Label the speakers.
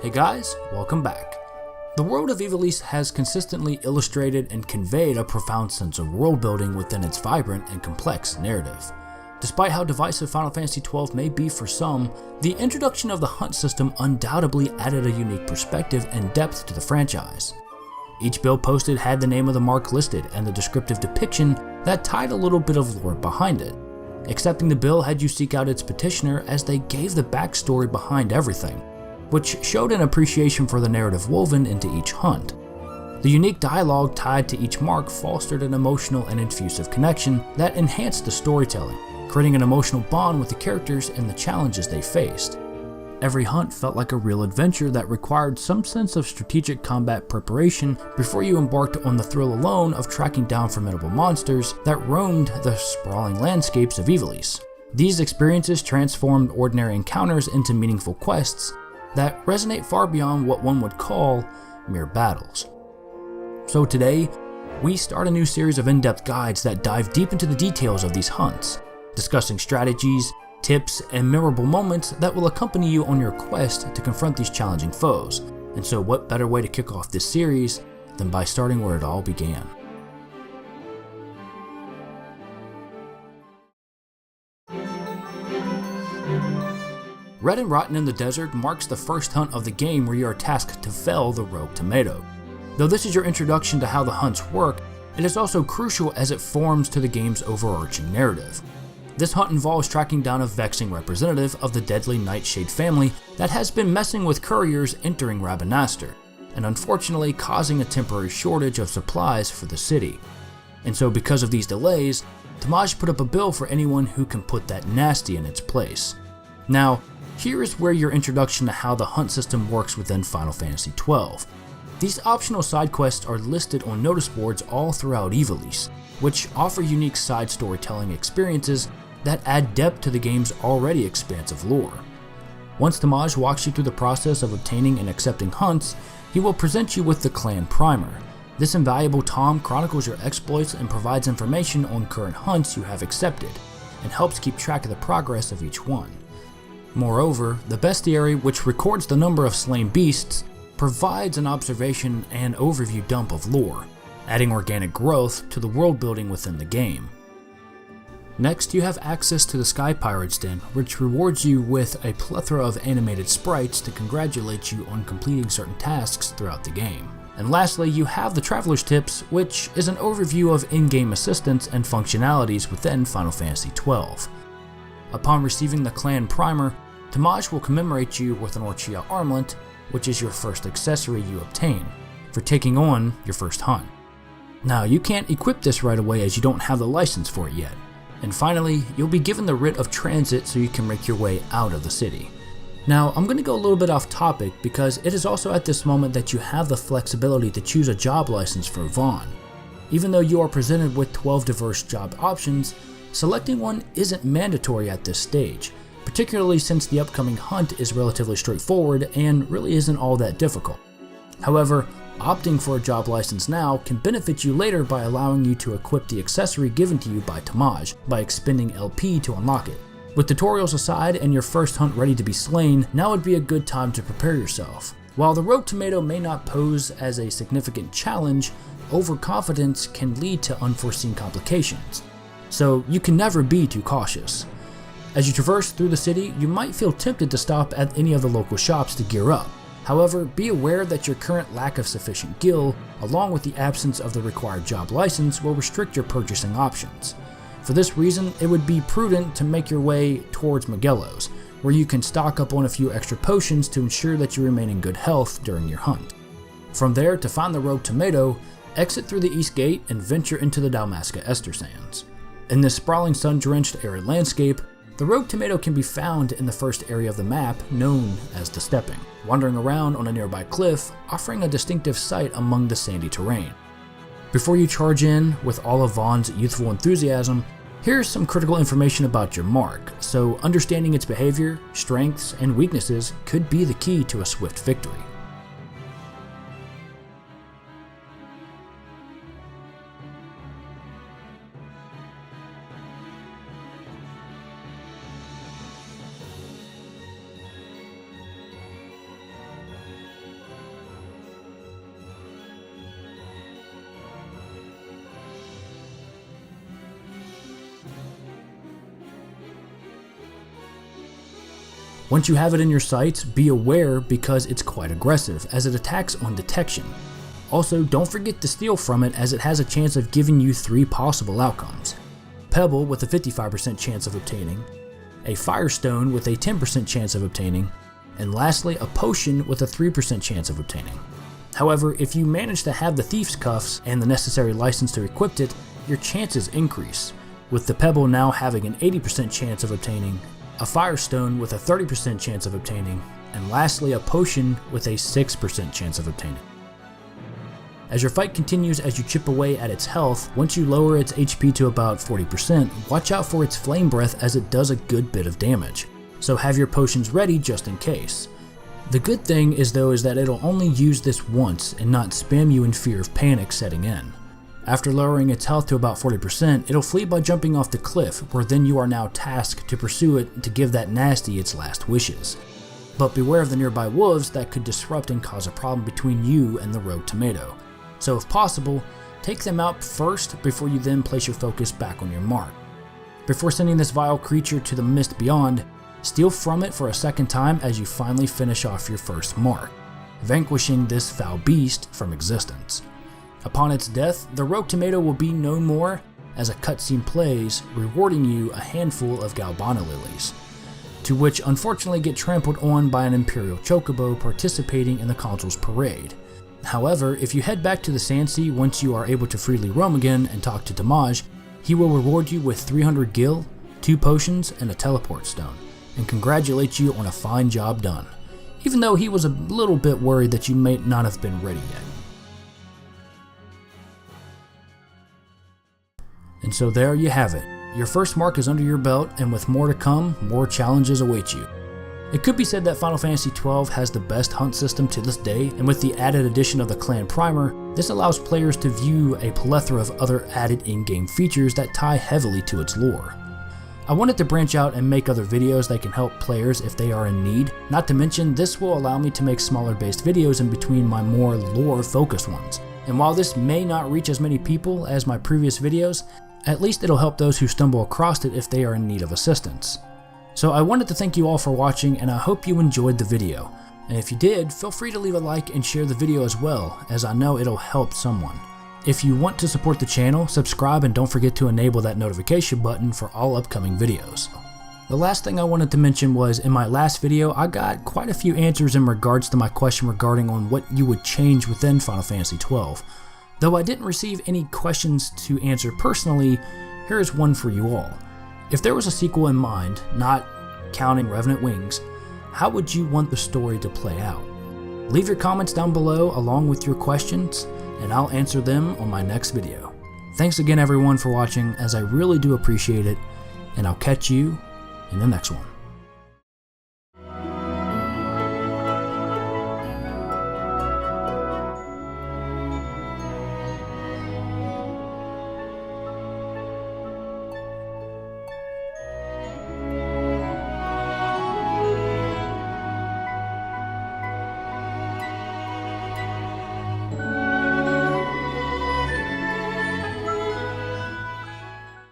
Speaker 1: Hey guys, welcome back. The world of Ivalice has consistently illustrated and conveyed a profound sense of world building within its vibrant and complex narrative. Despite how divisive Final Fantasy XII may be for some, the introduction of the hunt system undoubtedly added a unique perspective and depth to the franchise. Each build posted had the name of the mark listed and the descriptive depiction that tied a little bit of lore behind it. Accepting the bill had you seek out its petitioner as they gave the backstory behind everything, which showed an appreciation for the narrative woven into each hunt. The unique dialogue tied to each mark fostered an emotional and infusive connection that enhanced the storytelling, creating an emotional bond with the characters and the challenges they faced. Every hunt felt like a real adventure that required some sense of strategic combat preparation before you embarked on the thrill alone of tracking down formidable monsters that roamed the sprawling landscapes of Ivalice. These experiences transformed ordinary encounters into meaningful quests that resonate far beyond what one would call mere battles. So today, we start a new series of in-depth guides that dive deep into the details of these hunts, discussing strategies, tips, and memorable moments that will accompany you on your quest to confront these challenging foes. And so what better way to kick off this series than by starting where it all began. Red and Rotten in the Desert marks the first hunt of the game where you are tasked to fell the rogue tomato. Though this is your introduction to how the hunts work, it is also crucial as it forms to the game's overarching narrative. This hunt involves tracking down a vexing representative of the deadly Nightshade family that has been messing with couriers entering Rabanastre, and unfortunately causing a temporary shortage of supplies for the city. And so because of these delays, Tamaj put up a bill for anyone who can put that nasty in its place. Now, here is where your introduction to how the hunt system works within Final Fantasy XII. These optional side quests are listed on notice boards all throughout Ivalice, which offer unique side storytelling experiences that add depth to the game's already expansive lore. Once Tamaj walks you through the process of obtaining and accepting hunts, he will present you with the Clan Primer. This invaluable tome chronicles your exploits and provides information on current hunts you have accepted, and helps keep track of the progress of each one. Moreover, the Bestiary, which records the number of slain beasts, provides an observation and overview dump of lore, adding organic growth to the world building within the game. Next, you have access to the Sky Pirates Den, which rewards you with a plethora of animated sprites to congratulate you on completing certain tasks throughout the game. And lastly, you have the Traveler's Tips, which is an overview of in-game assistance and functionalities within Final Fantasy XII. Upon receiving the Clan Primer, Tamaj will commemorate you with an Orchia armlet, which is your first accessory you obtain, for taking on your first hunt. Now, you can't equip this right away as you don't have the license for it yet. And finally, you'll be given the writ of transit so you can make your way out of the city. Now, I'm going to go a little bit off topic because it is also at this moment that you have the flexibility to choose a job license for Vaughn. Even though you are presented with 12 diverse job options, selecting one isn't mandatory at this stage, particularly since the upcoming hunt is relatively straightforward and really isn't all that difficult. However, opting for a job license now can benefit you later by allowing you to equip the accessory given to you by Tamaj by expending LP to unlock it. With tutorials aside and your first hunt ready to be slain, now would be a good time to prepare yourself. While the Rogue Tomato may not pose as a significant challenge, overconfidence can lead to unforeseen complications, so you can never be too cautious. As you traverse through the city, you might feel tempted to stop at any of the local shops to gear up. However, be aware that your current lack of sufficient gil, along with the absence of the required job license, will restrict your purchasing options. For this reason, it would be prudent to make your way towards Magello's, where you can stock up on a few extra potions to ensure that you remain in good health during your hunt. From there, to find the Rogue Tomato, exit through the East Gate and venture into the Dalmasca Ester Sands. In this sprawling sun-drenched arid landscape, the Rogue Tomato can be found in the first area of the map known as the Stepping, wandering around on a nearby cliff, offering a distinctive sight among the sandy terrain. Before you charge in with all of Vaughn's youthful enthusiasm, here's some critical information about your mark, so understanding its behavior, strengths, and weaknesses could be the key to a swift victory. Once you have it in your sights, be aware because it's quite aggressive as it attacks on detection. Also, don't forget to steal from it as it has a chance of giving you 3 possible outcomes. Pebble with a 55% chance of obtaining, a Firestone with a 10% chance of obtaining, and lastly a Potion with a 3% chance of obtaining. However, if you manage to have the Thief's Cuffs and the necessary license to equip it, your chances increase, with the Pebble now having an 80% chance of obtaining, a Firestone with a 30% chance of obtaining, and lastly a Potion with a 6% chance of obtaining. As your fight continues as you chip away at its health, once you lower its HP to about 40%, watch out for its Flame Breath as it does a good bit of damage, so have your potions ready just in case. The good thing is that it'll only use this once and not spam you in fear of panic setting in. After lowering its health to about 40%, it'll flee by jumping off the cliff, where then you are now tasked to pursue it to give that nasty its last wishes. But beware of the nearby wolves that could disrupt and cause a problem between you and the rogue tomato. So if possible, take them out first before you then place your focus back on your mark. Before sending this vile creature to the mist beyond, steal from it for a second time as you finally finish off your first mark, vanquishing this foul beast from existence. Upon its death, the rogue tomato will be no more as a cutscene plays, rewarding you a handful of Galbana lilies, to which unfortunately get trampled on by an Imperial Chocobo participating in the console's parade. However, if you head back to the Sandsea once you are able to freely roam again and talk to Damage, he will reward you with 300 gil, 2 potions, and a teleport stone, and congratulate you on a fine job done, even though he was a little bit worried that you may not have been ready yet. And so there you have it. Your first mark is under your belt, and with more to come, more challenges await you. It could be said that Final Fantasy XII has the best hunt system to this day, and with the added addition of the clan primer, this allows players to view a plethora of other added in-game features that tie heavily to its lore. I wanted to branch out and make other videos that can help players if they are in need, not to mention this will allow me to make smaller based videos in between my more lore focused ones. And while this may not reach as many people as my previous videos, at least it'll help those who stumble across it if they are in need of assistance. So I wanted to thank you all for watching, and I hope you enjoyed the video. And if you did, feel free to leave a like and share the video as well, as I know it'll help someone. If you want to support the channel, subscribe and don't forget to enable that notification button for all upcoming videos. The last thing I wanted to mention was in my last video, I got quite a few answers in regards to my question regarding on what you would change within Final Fantasy XII. Though I didn't receive any questions to answer personally, here is one for you all. If there was a sequel in mind, not counting Revenant Wings, how would you want the story to play out? Leave your comments down below along with your questions, and I'll answer them on my next video. Thanks again everyone for watching, as I really do appreciate it, and I'll catch you in the next one.